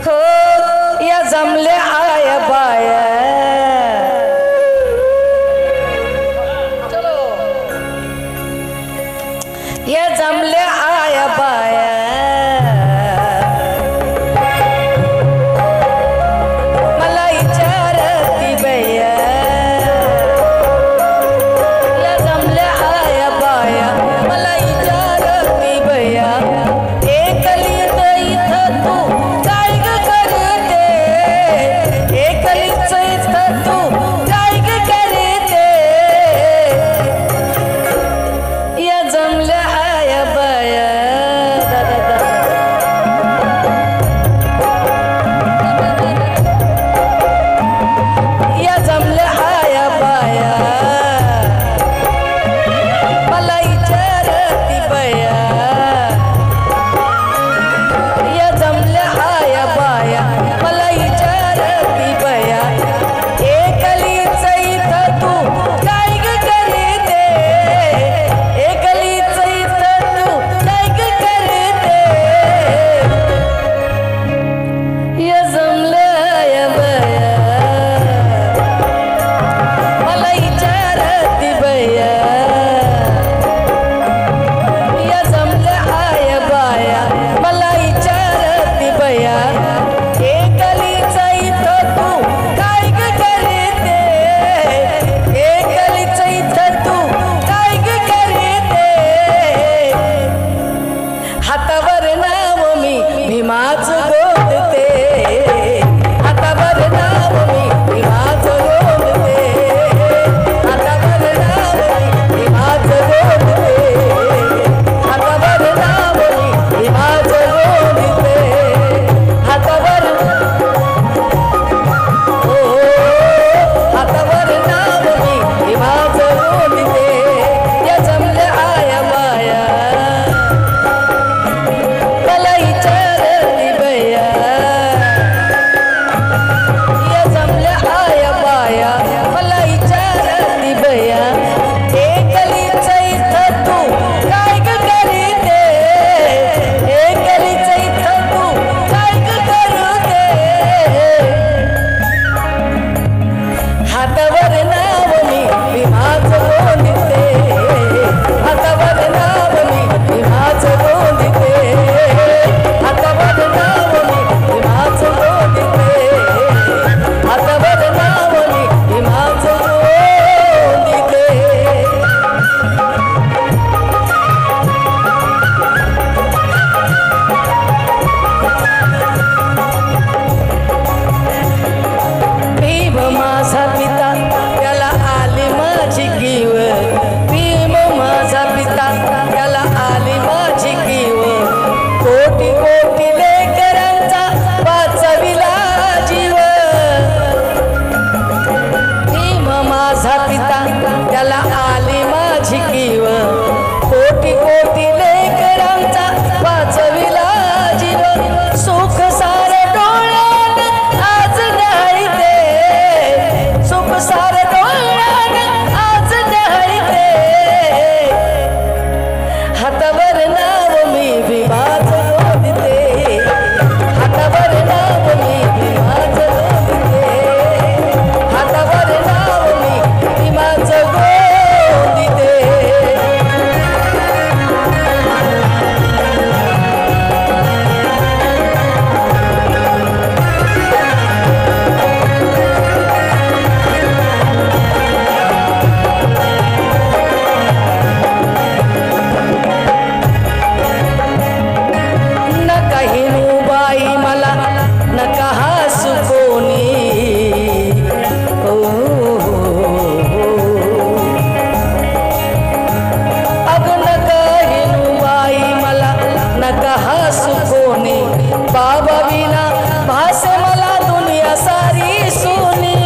हो या जमल्या आया बाया या जमल्या आया बाया मला विचारती बया या जमल्या आया बाया मला विचारती बया एकलीत इथं तू काय ग करते एकलीच इथं तू काय ग करते या जमल्या आया बाया या जमल्या आया बाया मला विचारती बया या जमल्या आया बाया मला विचारती बया एकलीच इथं तू काय ग करते एकलीच इथं तू काय ग करते या जमल्या आया बाया मला विचारती बया या जमल्या आया बाया मला विचारती बया एकलीच इथं तू काय ग करते एकलीच इथं तू काय ग करते हातावर नाव मी भीमाचं गोंदते हातावर नाव मी भीमाचं गोंदते हातावर नाव मी भीमाचं गोंदते हातावर नाव मी भीमाचं गोंदते हातावर हो हातावर नाव मी भीमाचं गोंदते या जमल्या आया बाया मला विचारती बया या जमल्या आया बाया मला विचारती बया एकलीच इथं तू काय ग करते एकलीच इथं तू काय ग करते हातावर नाव मी भीमाचं गोंदते हातावर नाव मी भीमाचं गोंदते हातावर नाव मी भीमाचं गोंदते हातावर नाव मी भीमाचं गोंदते भीम माझा पिता त्याला आली माझी कीव भीम माझा पिता त्याला आली माझी कीव कोटी कोटी लेकरांचा वाचविला जीव भीम माझा पिता त्याला आली माझी कीव कोटी कोटी लेकरांचा वाचविला जीव सुख सार डोळ्यात आज नाही ते सुख सार डोळ्यात आज नाही ते हातावर नाव मी भीमाचं गोंदते हातावर नाव मी भीमाचं गोंदते हातावर नाव मी भीमाचं गोंदते नका हिनू बाई मला नका हसू कोणी हो अग नका हिनू बाई मला नका हसू कोणी बाबा विना भासे मला दुनिया सारी सुनी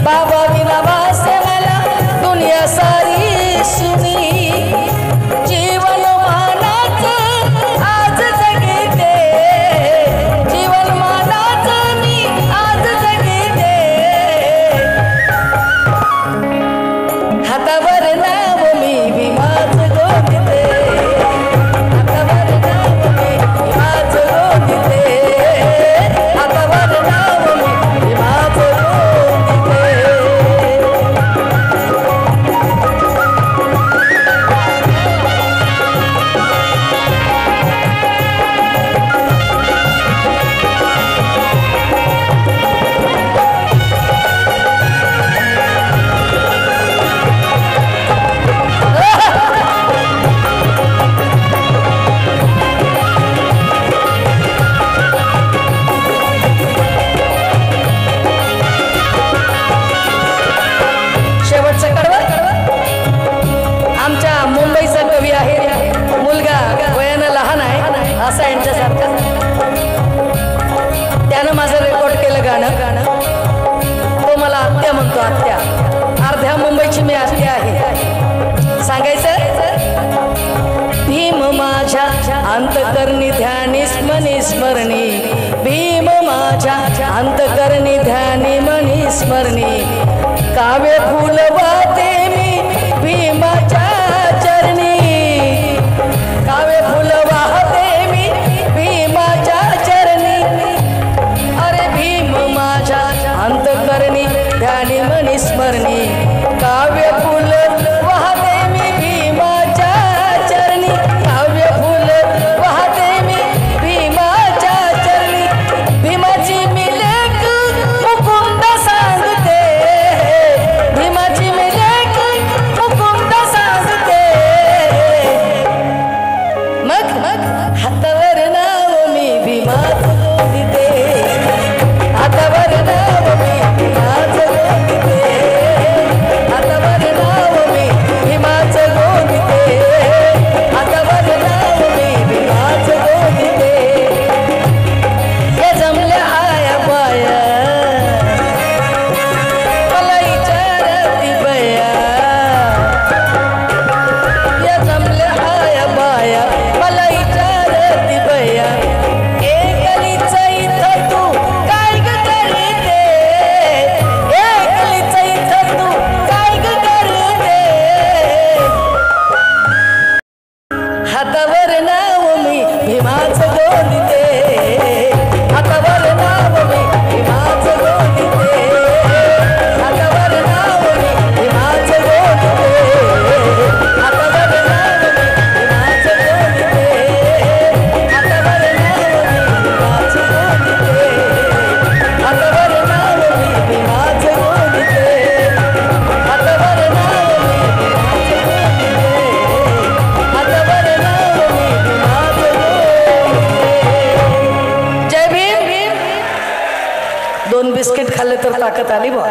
बाबा विना भासे मला दुनिया सारी सुनी जीवन मानाचं आज जगते जीवन मानाचं मी आज जगते हातावर नाव मी भीमाचं गोंदते हातावर नाव मी भीमाचं गोंदते अंतकरणी ध्यानी मनी स्मरणी भीम माझ्या अंतकरणी ध्यानी मनी स्मरणी काव्य फूल वाहते मी भीमाच्या चरणी काव्य फूल वाहते मी भीमाच्या चरणी अरे भीम माझ्या अंतकरणी ध्यानी मनी स्मरणी काव्य फूल वाहते मी भीमाच्या चरणी काव्य फूल वाहते मी भीमाच्या चरणी भीमाची मी लेख मुकुंद सांगते भीमाची मी लेख मुकुंद सांगते मग हातावर नाव मी भीमाचं गोंदिते हातावर नाव मी भीमाचं गोंदिते हातावर नाव मी भीमाचं गोंदिते हातावर नाव मी भीमाचं गोंदिते या जमल्या आया बाया मला विचारती बया या जमल्या आया बाया मला विचारती बया एकलीच इथं तू काय ग करते एकलीच इथं तू काय ग करते हातावर नाव मी भीमाचं गोंदिते हातावर नाव मी भीमाचं गोंदिते हातावर नाव मी भीमाचं गोंदिते हातावर नाव मी भीमाचं गोंदिते हातावर नाव मी भीमाचं गोंदिते हातावर नाव मी भीमाचं गोंदिते हातावर नाव मी भीमाचं गोंदिते हातावर नाव मी भीमाचं गोंदिते जय भीम 2 बिस्किट खाल्ले तर ताकद आली बा